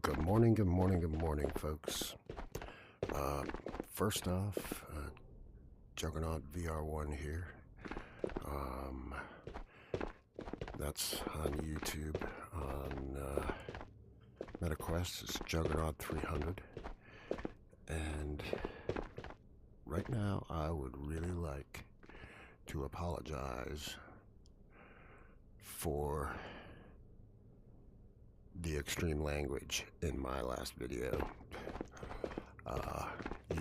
Good morning, good morning, good morning, folks. First off, Juggernaut VR1 here. That's on YouTube. On MetaQuest, it's Juggernaut 300. And right now, I would really like to apologize for the extreme language in my last video.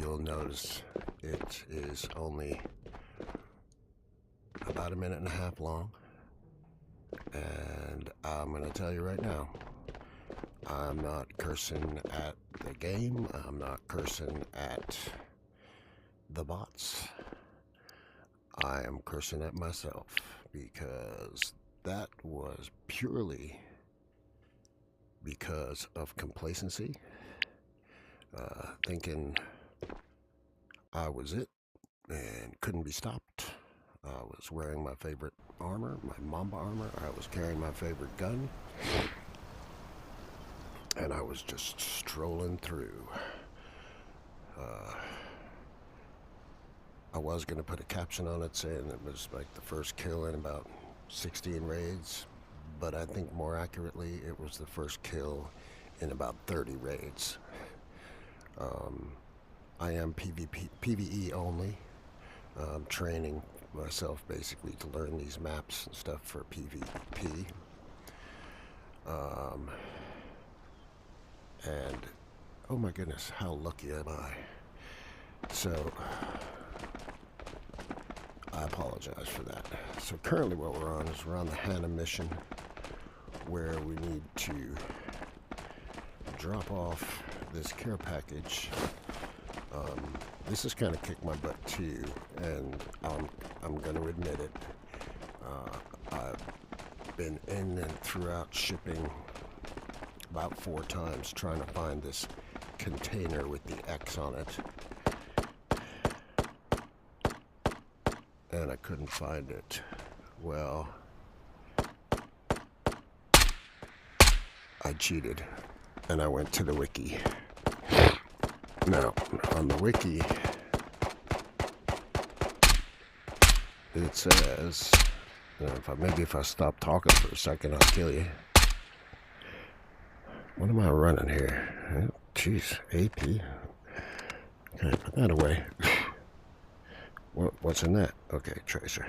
You'll notice it is only about a minute and a half long, and I'm gonna tell you right now, I'm not cursing at the game, I'm not cursing at the bots, I am cursing at myself, because that was purely because of complacency, thinking I was it and couldn't be stopped. I was wearing my favorite armor, my Mamba armor. I was carrying my favorite gun, and I was just strolling through. I was going to put a caption on it saying it was like the first kill in about 16 raids, but I think more accurately it was the first kill in about 30 raids. I am PvE only. I'm training myself basically to learn these maps and stuff for PvP. And oh my goodness, how lucky am I? So I apologize for that. So currently what we're on is we're on the Hannah mission, where we need to drop off this care package. This has kind of kicked my butt too, and I'm going to admit it. I've been in and throughout shipping about 4 times trying to find this container with the X on it, and I couldn't find it. Well, I cheated, and I went to the wiki. Now, on the wiki, it says, maybe if I stop talking for a second, I'll kill you. What am I running here? Jeez, AP. Okay, put that away. What's in that? Okay, tracer.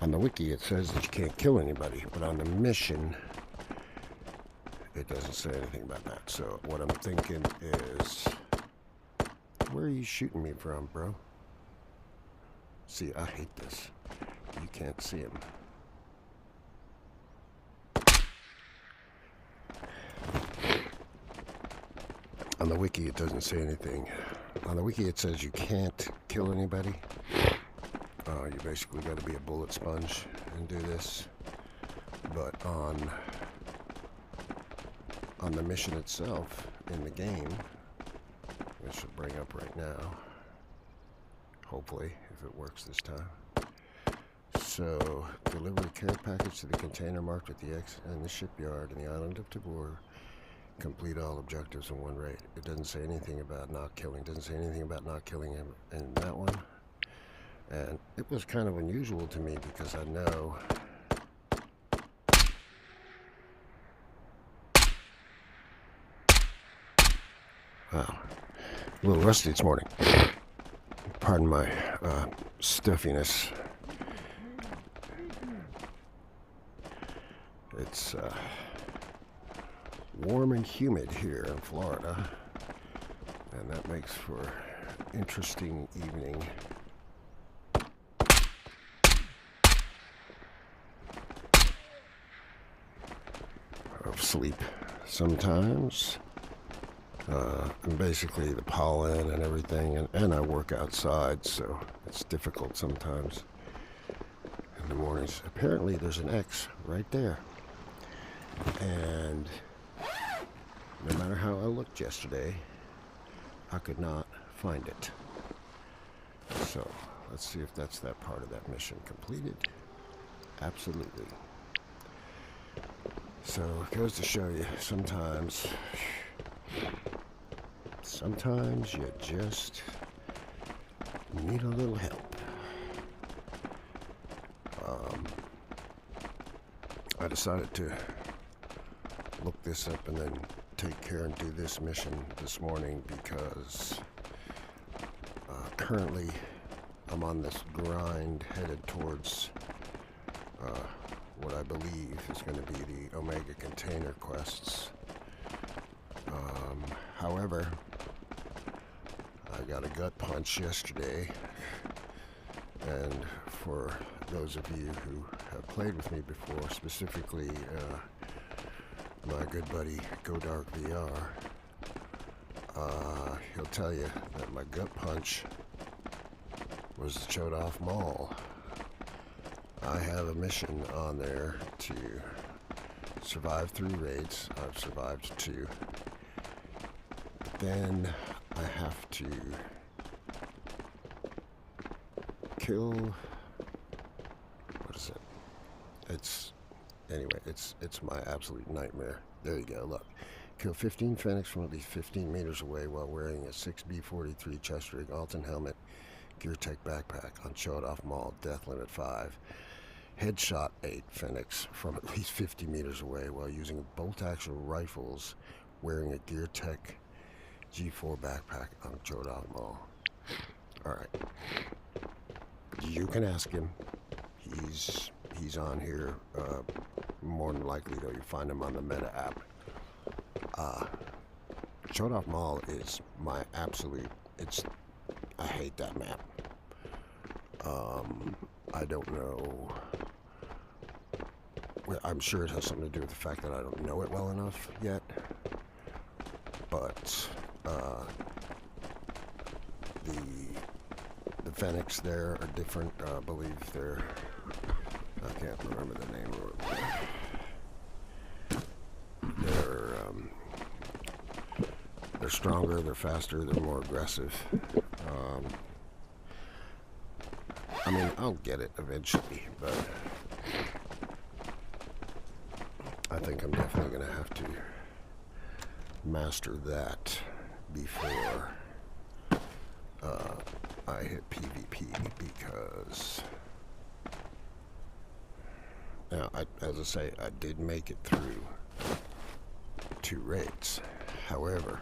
On the wiki, it says that you can't kill anybody, but on the mission, it doesn't say anything about that. So what I'm thinking is, where are you shooting me from, bro? See, I hate this. You can't see him. On the wiki, it doesn't say anything. On the wiki, it says you can't kill anybody. You basically got to be a bullet sponge and do this. But on the mission itself in the game, it should bring up right now, hopefully, if it works this time. So, deliver a care package to the container marked with the X and the shipyard in the island of Tabor. Complete all objectives in 1 raid. It doesn't say anything about not killing. Doesn't say anything about not killing him in that one. And it was kind of unusual to me because I know wow, a little rusty this morning. Pardon my stuffiness. It's warm and humid here in Florida, and that makes for an interesting evening. Of sleep sometimes. And basically the pollen and everything, and I work outside, so it's difficult sometimes in the mornings. Apparently there's an X right there, and no matter how I looked yesterday, I could not find it. So let's see if that's that part of that mission completed. Absolutely. So it goes to show you, sometimes you just need a little help. I decided to look this up and then take care and do this mission this morning because currently I'm on this grind headed towards what I believe is going to be the Omega container quests. However, I got a gut punch yesterday, and for those of you who have played with me before, specifically my good buddy Go Dark VR, he'll tell you that my gut punch was the Chodoff Mall. I have a mission on there to survive 3 raids. I've survived 2. But then I have to kill, what is it? It's my absolute nightmare. There you go, look. Kill 15 Fenix from at least 15 meters away while wearing a 6B43 chest rig, Alton helmet, Gear Tech backpack on Chodoff Mall, death limit 5. Headshot 8 Fenix from at least 50 meters away while using bolt-action rifles, wearing a Gear Tech G4 backpack on Chodoff Mall. Alright. You can ask him. He's on here. More than likely, though, you find him on the Meta app. Chodoff Mall is my absolute... I hate that map. I don't know. Well, I'm sure it has something to do with the fact that I don't know it well enough yet. But the Fenix there are different. I believe I can't remember the name of it. They're stronger, they're faster, they're more aggressive. I mean, I'll get it eventually, but I think I'm definitely going to have to master that before I hit PvP, because now, as I say, I did make it through 2 raids. However,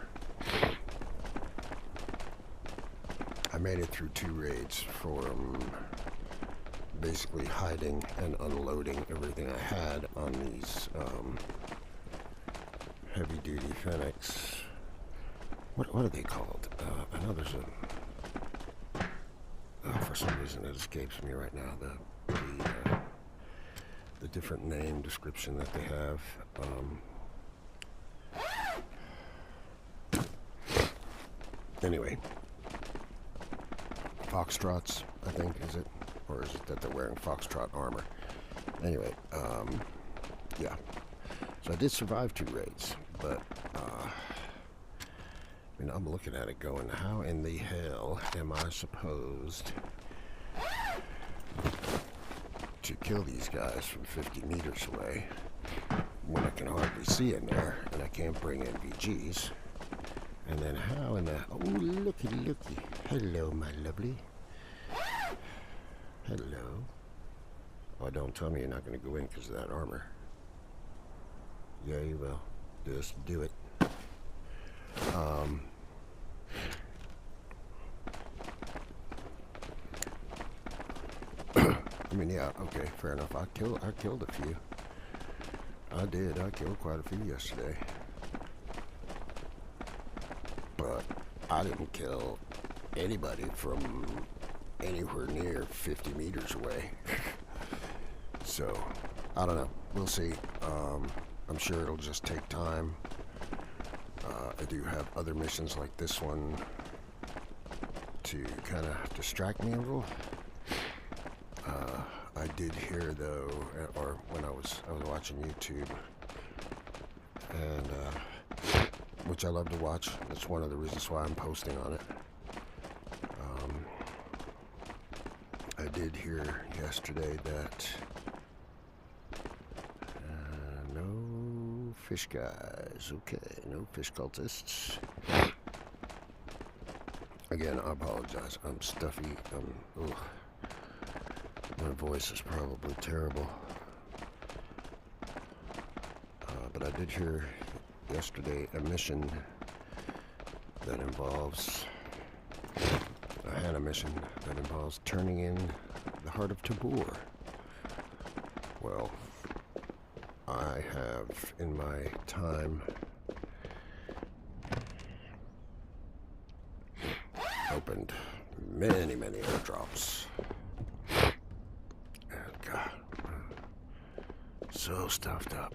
I made it through 2 raids from basically hiding and unloading everything I had on these heavy-duty Fenix. What are they called? I know there's a... for some reason it escapes me right now. The different name description that they have. Anyway, Foxtrots, I think, is it? Or is it that they're wearing Foxtrot armor? Anyway, yeah. So I did survive 2 raids, but, I mean, I'm looking at it going, how in the hell am I supposed to kill these guys from 50 meters away when I can hardly see in there, and I can't bring in VGs? And then how in the... Oh, looky. Hello, my lovely. Hello. Oh, don't tell me you're not going to go in because of that armor. Yeah, you will. Just do it. I mean, yeah, okay, fair enough. I killed a few. I did. I killed quite a few yesterday. But I didn't kill anybody from anywhere near 50 meters away. So, I don't know. We'll see. I'm sure it'll just take time. I do have other missions like this one to kind of distract me a little. I did hear, though, or when I was watching YouTube, and which I love to watch. That's one of the reasons why I'm posting on it. I did hear yesterday that no, fish guys. Okay, no fish cultists. Again, I apologize. I'm stuffy. Ugh. My voice is probably terrible. But I did hear yesterday a mission that involves a Hannah mission that involves turning in the heart of Tabor. Well, I have in my time opened many airdrops. And God, so stuffed up.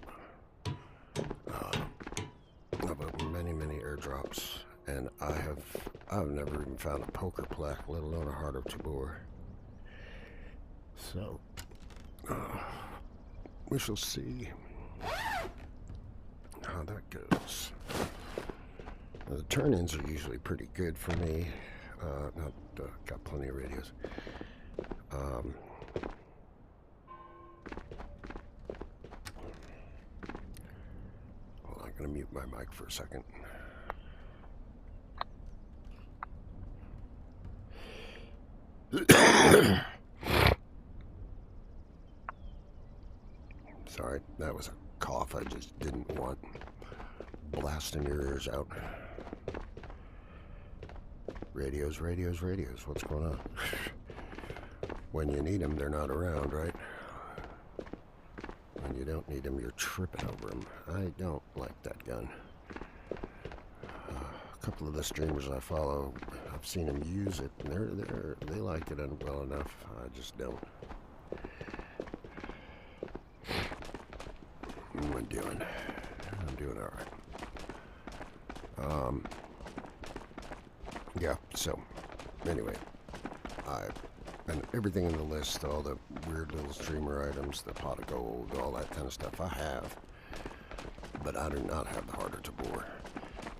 I've opened many airdrops, and I've never even found a poker plaque, let alone a heart of Tabor. So, we shall see how that goes. Now, the turn-ins are usually pretty good for me. Got plenty of radios. Hold on, I'm gonna mute my mic for a second. Sorry, that was a cough I just didn't want blasting your ears out. Radios, what's going on? When you need them, they're not around, right? When you don't need them, you're tripping over them. I don't like that gun. A couple of the streamers I follow, I've seen them use it, and they like it well enough. I just don't. What am I doing? I'm doing all right. Yeah, so, anyway, and everything in the list, all the weird little streamer items, the pot of gold, all that kind of stuff, I have, but I do not have the heart of Tabor.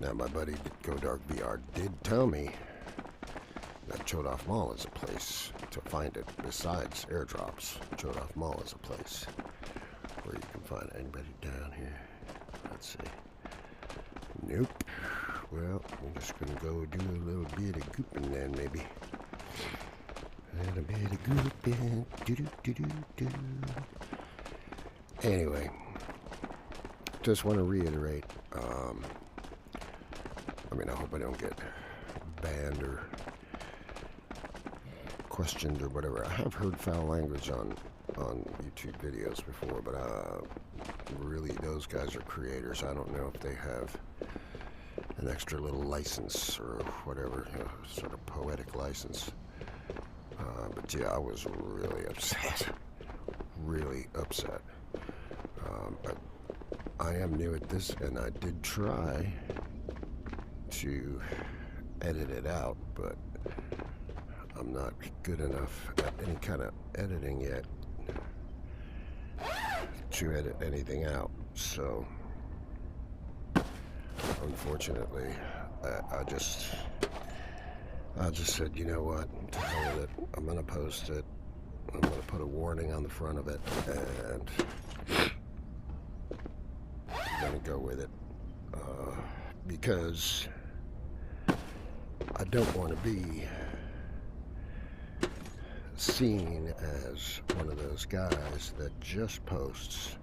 Now, my buddy Go Dark VR did tell me that Chodov Mall is a place to find it, besides airdrops. Chodov Mall is a place where you can find anybody down here. Let's see. Nope. Well, I'm just gonna go do a little bit of gooping then, maybe. A little bit of gooping. Do. Anyway, just want to reiterate. I hope I don't get banned or questioned or whatever. I have heard foul language on YouTube videos before, but really, those guys are creators. I don't know if they have an extra little license or whatever, sort of poetic license. But yeah, I was really upset. Really upset. I am new at this, and I did try to edit it out, but I'm not good enough at any kind of editing yet to edit anything out. So unfortunately, I just said, you know what, to hell with it. I'm gonna post it. I'm gonna put a warning on the front of it, and I'm gonna go with it, because I don't want to be seen as one of those guys that just posts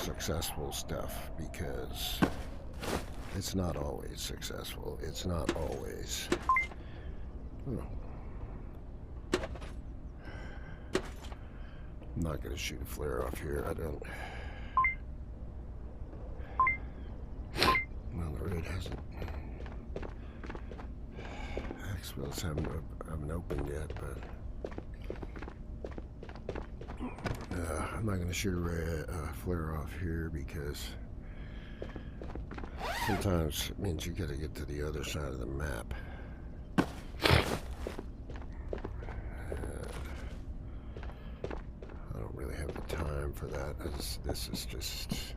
successful stuff, because it's not always successful. It's not always. I'm not going to shoot a flare off here. I don't. Well, the raid hasn't. Xwells haven't opened yet, but I'm not going to shoot a flare off here, because sometimes it means you got to get to the other side of the map. I don't really have the time for that. This is just.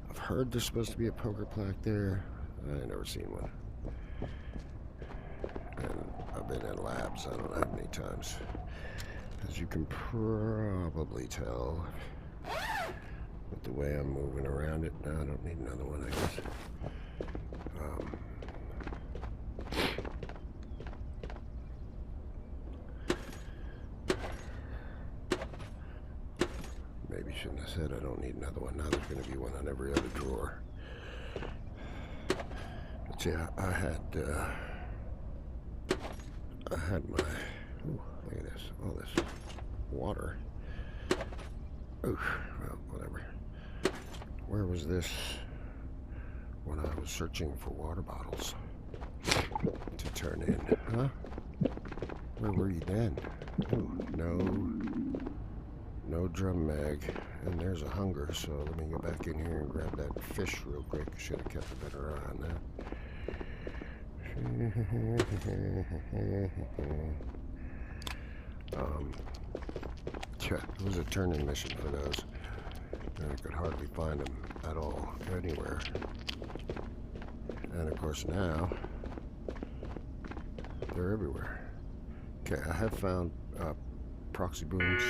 I've heard there's supposed to be a poker plaque there. I ain't never seen one. And I've been in labs, I don't know how many times. As you can probably tell, With the way I'm moving around it, no, I don't need another one, I guess. Maybe shouldn't have said I don't need another one. Now there's going to be one on every other drawer. But yeah, I had my, ooh, look at this, all this water. Oof, well, whatever. Where was this when I was searching for water bottles to turn in? Huh? Where were you then? Ooh, no drum mag. And there's a hunger, so let me go back in here and grab that fish real quick. Should have kept a better eye on that. It was a turn-in mission for those. And I could hardly find them at all, anywhere. And of course now, they're everywhere. Okay, I have found proxy booms.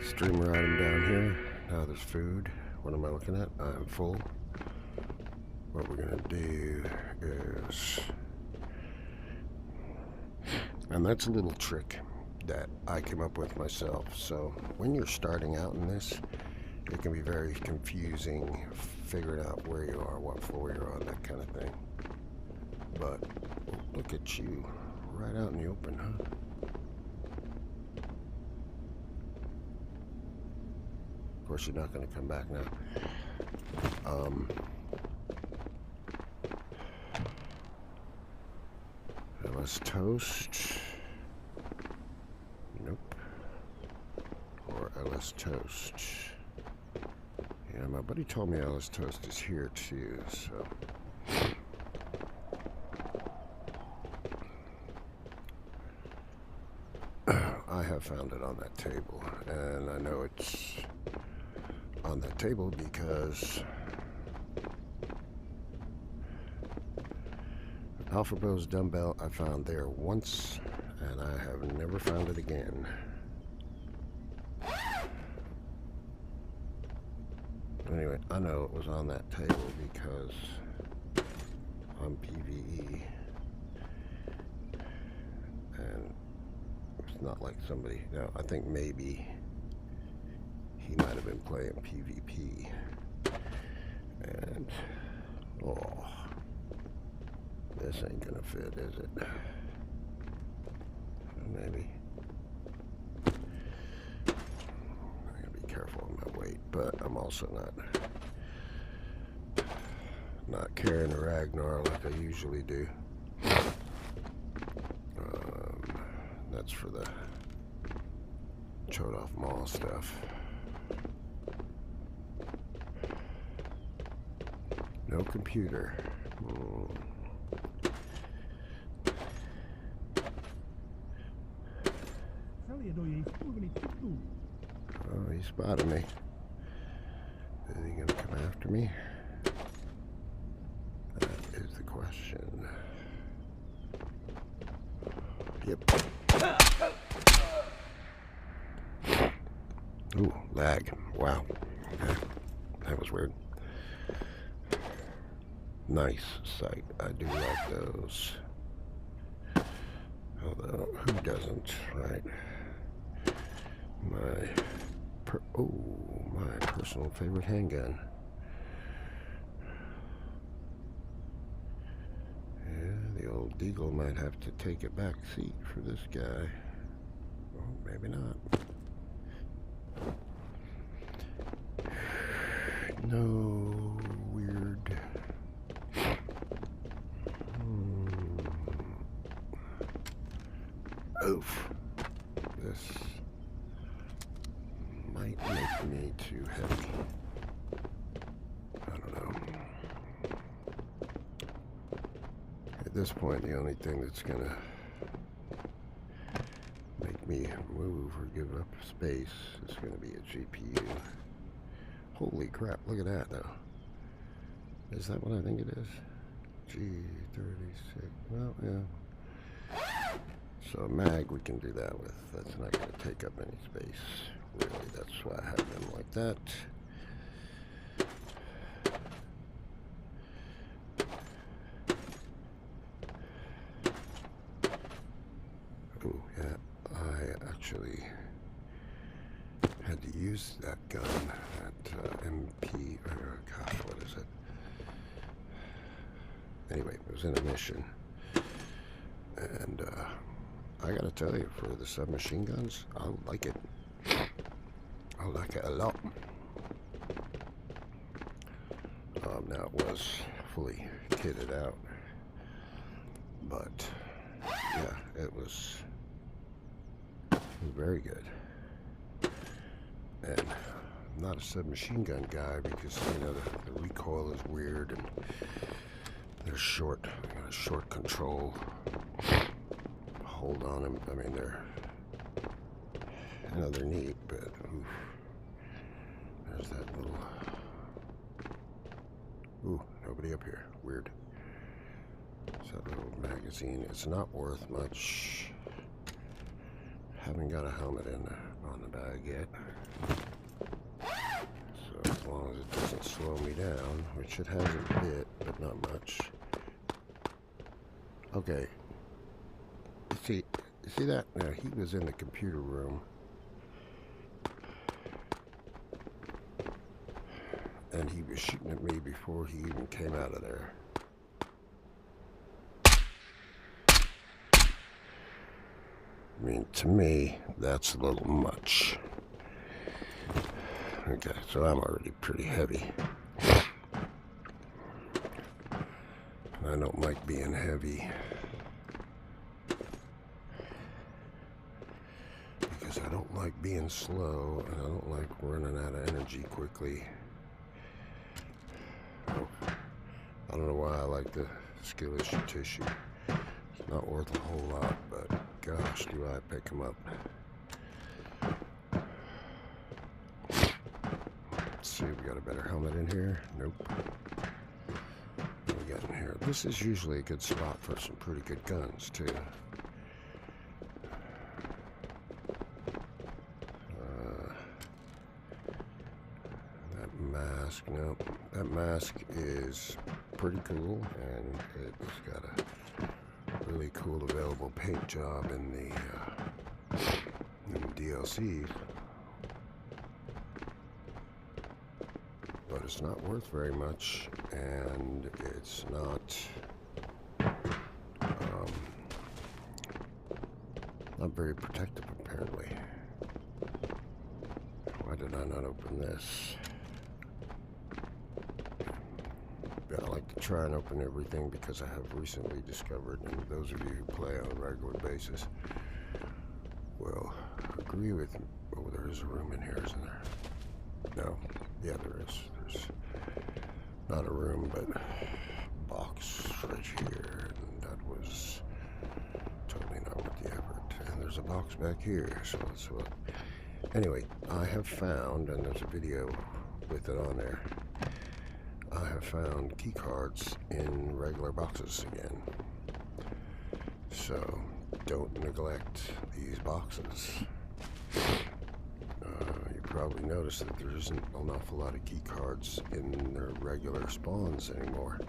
Streamer item down here. Now there's food. What am I looking at? I'm full. What we're gonna do is, and that's a little trick that I came up with myself. So when you're starting out in this, it can be very confusing figuring out where you are, what floor you're on, that kind of thing. But look at you, right out in the open, huh? Of course, you're not going to come back now. LS toast. Nope. Or LS toast. Yeah, my buddy told me LS toast is here too, so. I have found it on that table, and I know it's on that table because Alpha Bros dumbbell I found there once, and I have never found it again. Anyway, I know it was on that table because I'm PvE, and it's not like somebody, no, I think maybe he might have been playing PvP, and oh, this ain't gonna fit, is it? Maybe. I gotta be careful of my weight, but I'm also not carrying a Ragnar like I usually do. That's for the Chodov Mall stuff. No computer. Oh, he spotted me. Is he gonna come after me? That is the question. Yep. Ooh, lag. Wow. Okay. That was weird. Nice sight. I do like those. Although, who doesn't, right? My personal favorite handgun. Yeah, the old Deagle might have to take a back seat for this guy. Well, maybe not. No weird. Oof. This might make me too heavy. I don't know. At this point, the only thing that's gonna make me move or give up space is gonna be a GPU. Holy crap, look at that now. Is that what I think it is? G36, well, yeah. So a mag we can do that with. That's not going to take up any space. Really, that's why I have them like that. Oh, yeah, I actually had to use that gun, that MP, gosh, what is it? Anyway, it was in a mission, and I gotta tell you, for the submachine guns, I like it. I like it a lot. Now it was fully kitted out, but yeah, it was very good. And I'm not a submachine gun guy because, you know, the recoil is weird and they're short, short control hold on them. I mean, they're neat, but oof, there's that little, ooh, nobody up here, weird. It's that little magazine. It's not worth much. Haven't got a helmet on the bag yet. So as long as it doesn't slow me down, which it has a bit, but not much. Okay. You see that? Now, he was in the computer room. And he was shooting at me before he even came out of there. I mean, to me, that's a little much. Okay, so I'm already pretty heavy. I don't like being heavy because I don't like being slow, and I don't like running out of energy quickly. I don't know why I like the skill issue tissue. It's not worth a whole lot, but gosh, do I pick them up. Let's see, we got a better helmet in here. Nope. What we got in here? This is usually a good spot for some pretty good guns, too. That mask, nope. That mask is pretty cool, and it's got a really cool available paint job in the DLC. But it's not worth very much, and it's not very protective, apparently. Why did I not open this? I like to try and open everything because I have recently discovered, and those of you who play on a regular basis will agree with me. Oh, there is a room in here, isn't there? No. Yeah, there is. There's not a room, but a box right here, and that was totally not worth the effort. And there's a box back here, so that's what. Anyway, I have found, and there's a video with it on there, I have found key cards in regular boxes again. So don't neglect these boxes. You probably noticed that there isn't an awful lot of key cards in their regular spawns anymore.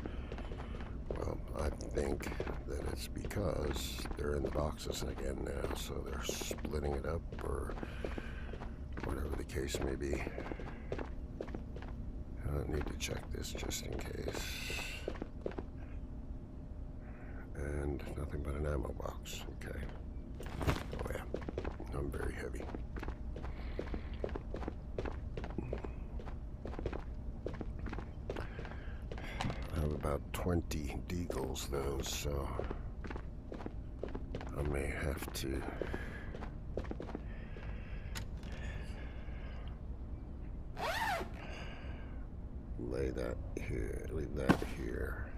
Well, I think that it's because they're in the boxes again now, so they're splitting it up or whatever the case may be. I need to check this just in case. And nothing but an ammo box. Okay. Oh yeah, I'm very heavy. I have about 20 deagles though, so I may have to lay that here, leave that here.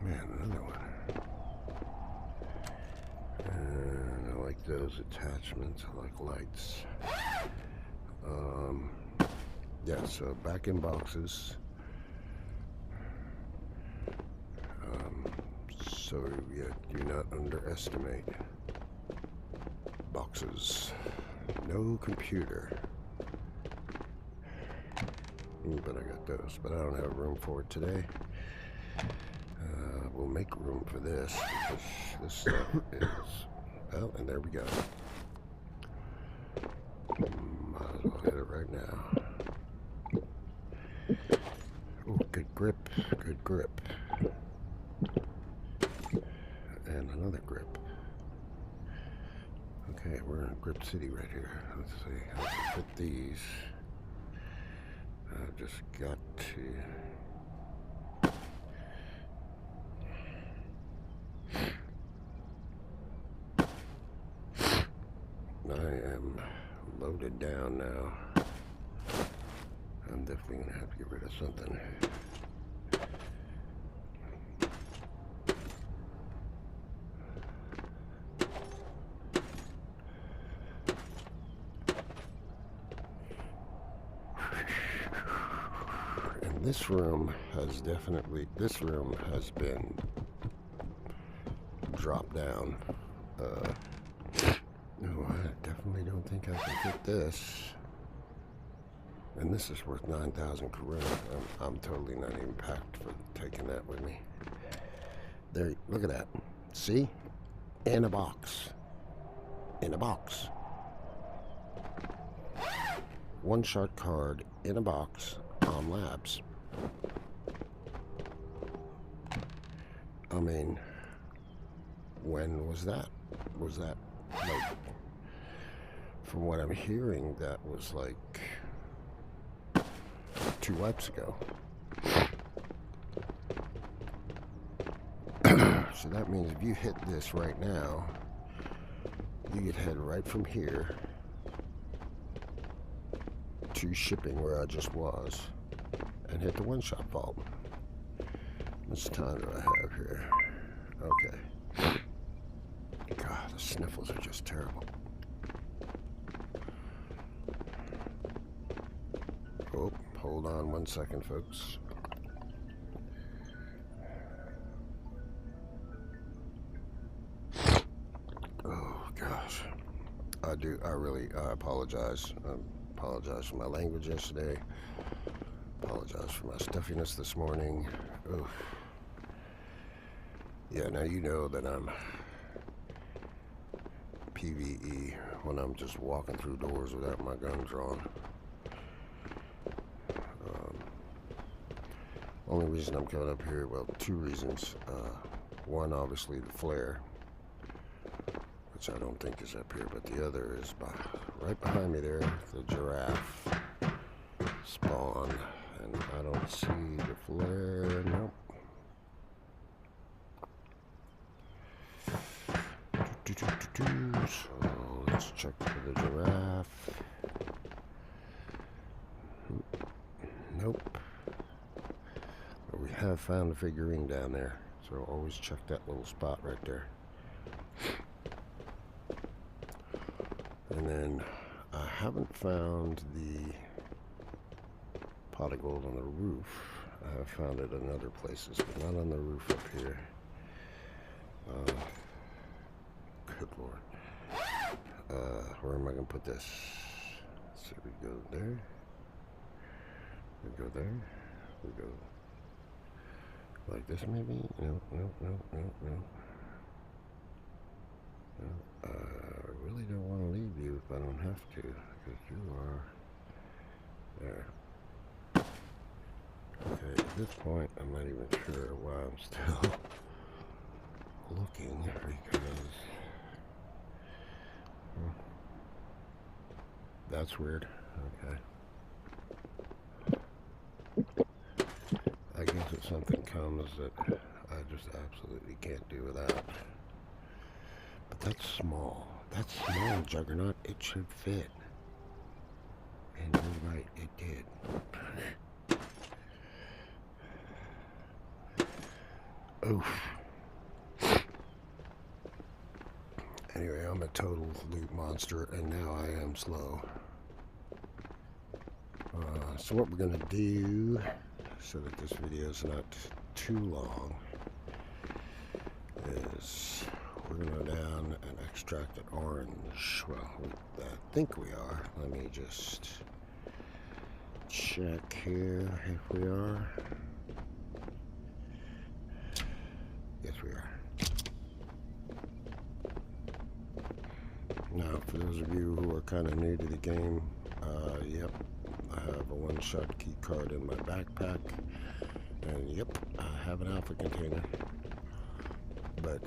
Man, another one. And I like those attachments, I like lights. Yeah, so back in boxes. So yeah, do not underestimate boxes. No computer. But I got those, but I don't have room for it today. We'll make room for this, because this stuff is... Oh, and there we go. Might as well hit it right now. Oh, good grip, good grip. And another grip. Okay, we're in Grip City right here. Let's see how to fit these. I've just got to... I am loaded down now. I'm definitely going to have to get rid of something. And this room has been dropped down. No, I definitely don't think I can fit this. And this is worth 9,000 Karuna. I'm totally not even packed for taking that with me. There, look at that. See? In a box. In a box. One-shot card in a box on Labs. I mean, when was that? Was that like, from what I'm hearing, that was like 2 wipes ago. So that means if you hit this right now, you could head right from here to shipping where I just was and hit the one-shot vault. How much time do I have here? Okay. God, the sniffles are just terrible. Oh, hold on 1 second, folks. Oh, gosh. I apologize. I apologize for my language yesterday. Apologize for my stuffiness this morning. Oof. Yeah, now you know that I'm PvE when I'm just walking through doors without my gun drawn. Only reason I'm coming up here, well, 2 reasons. One, obviously, the flare, which I don't think is up here, but the other is right behind me there, the giraffe spawn, and I don't see the flare. Nope. So let's check for the giraffe. Nope. But we have found a figurine down there, so always check that little spot right there. And then I haven't found the pot of gold on the roof. I have found it in other places, but not on the roof up here. Good Lord. Where am I going to put this? So we go there. We go there. We go like this maybe? No. I really don't want to leave you if I don't have to, because you are there. Okay, at this point, I'm not even sure why I'm still looking, because that's weird. Okay. I guess if something comes that I just absolutely can't do without. But that's small. That's small, Juggernaut. It should fit. And you're right, it did. Oof. Anyway, I'm a total loot monster, and now I am slow. So what we're going to do, so that this video is not too long, is we're going to go down and extract an orange. Well, I think we are. Let me just check here if we are. Yes, we are. Now, for those of you who are kind of new to the game, yep, I have a one-shot key card in my backpack, and yep, I have an alpha container, but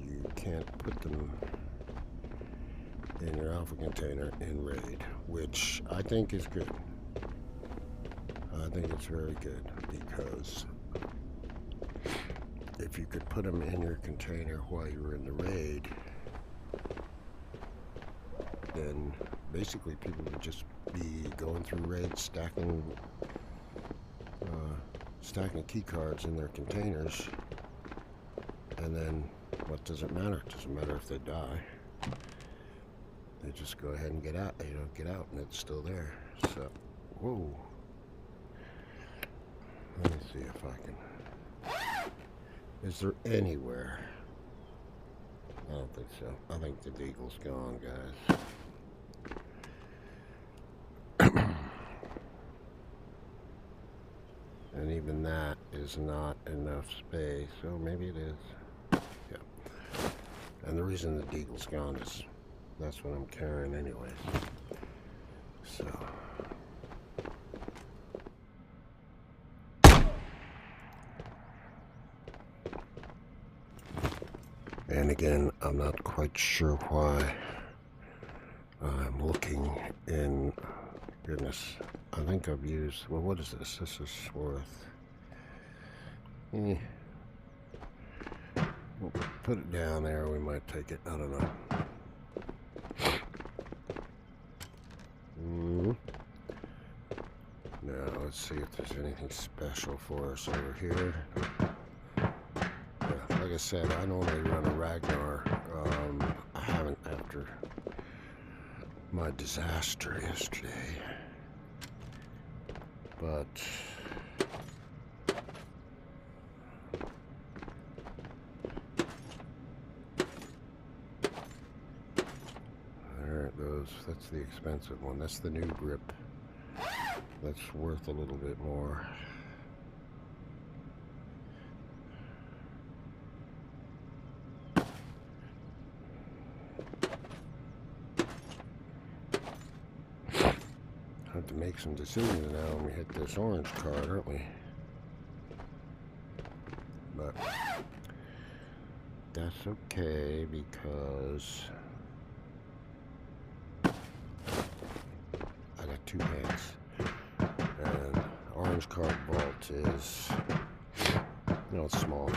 you can't put them in your alpha container in RAID, which I think is good. I think it's very good, because if you could put them in your container while you were in the RAID, then basically people would just be going through raids, stacking key cards in their containers, and then what does it matter? It doesn't matter if they die. They just go ahead and get out. They don't get out, and it's still there. So, whoa. Let me see if I can. Is there anywhere? I don't think so. I think the deagle's gone, guys. And even that is not enough space, so maybe it is. Yeah. And the reason the deagle's gone is that's what I'm carrying anyway. So. And again, I'm not quite sure why I'm looking in. Goodness, I think I've used, well, what is this? This is worth, we'll put it down there, we might take it, I don't know. Now, let's see if there's anything special for us over here. Yeah, like I said, I normally run a Ragnar. I haven't after my disaster yesterday. But there it goes. That's the expensive one. That's the new grip. That's worth a little bit more. Have to make some decisions now when we hit this orange card, aren't we? But that's okay, because I got two hands, and orange card vault is, you know, it's small.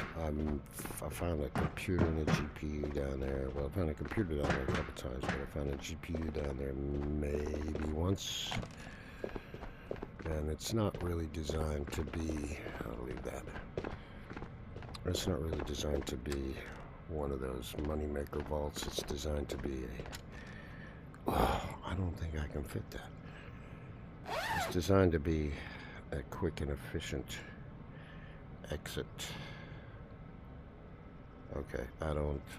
I found a computer and a GPU down there. Well, I found a computer down there a couple times, but I found a GPU down there maybe once. And it's not really designed to be, I'll leave that. It's not really designed to be one of those moneymaker vaults. It's designed to be a, oh, I don't think I can fit that. It's designed to be a quick and efficient exit. Okay, I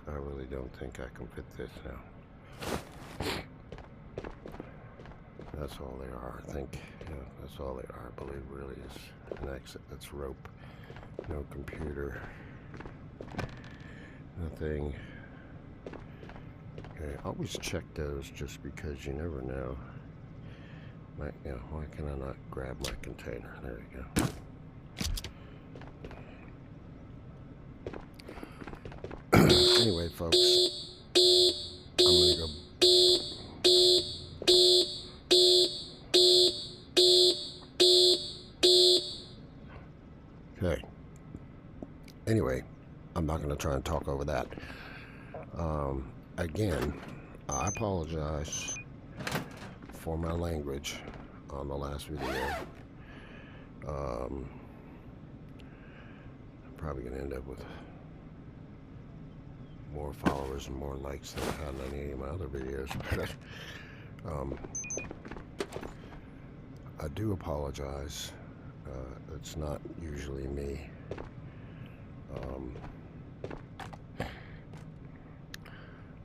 really don't think I can fit this now. That's all they are, I think. Yeah, that's all they are, I believe, really, is an exit. That's rope. No computer. Nothing. Okay, always check those just because you never know. Why can I not grab my container? There you go. Anyway, folks, I'm gonna go. Okay. Anyway, I'm not gonna try and talk over that. Again, I apologize for my language on the last video. I'm probably gonna end up with more followers and more likes than I've had on any of my other videos. I do apologize. It's not usually me.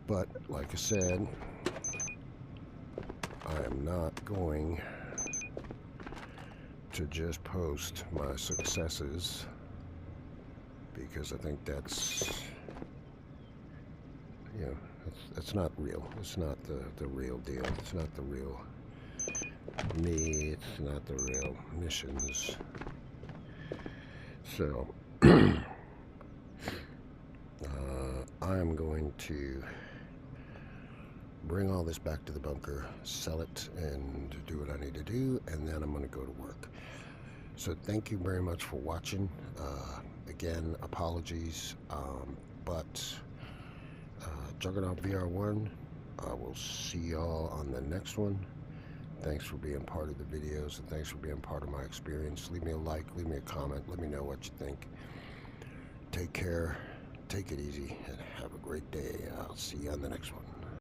But like I said, I am not going to just post my successes, because I think that's, you know, that's not real. It's not the real deal. It's not the real me. It's not the real missions. So I am going to bring all this back to the bunker, sell it, and do what I need to do, and then I'm going to go to work. So thank you very much for watching. Again, apologies, but Juggernaut VR1, I will see y'all on the next one. Thanks for being part of the videos, and thanks for being part of my experience. Leave me a like, leave me a comment, let me know what you think. Take care, take it easy, and have a great day. I'll see you on the next one.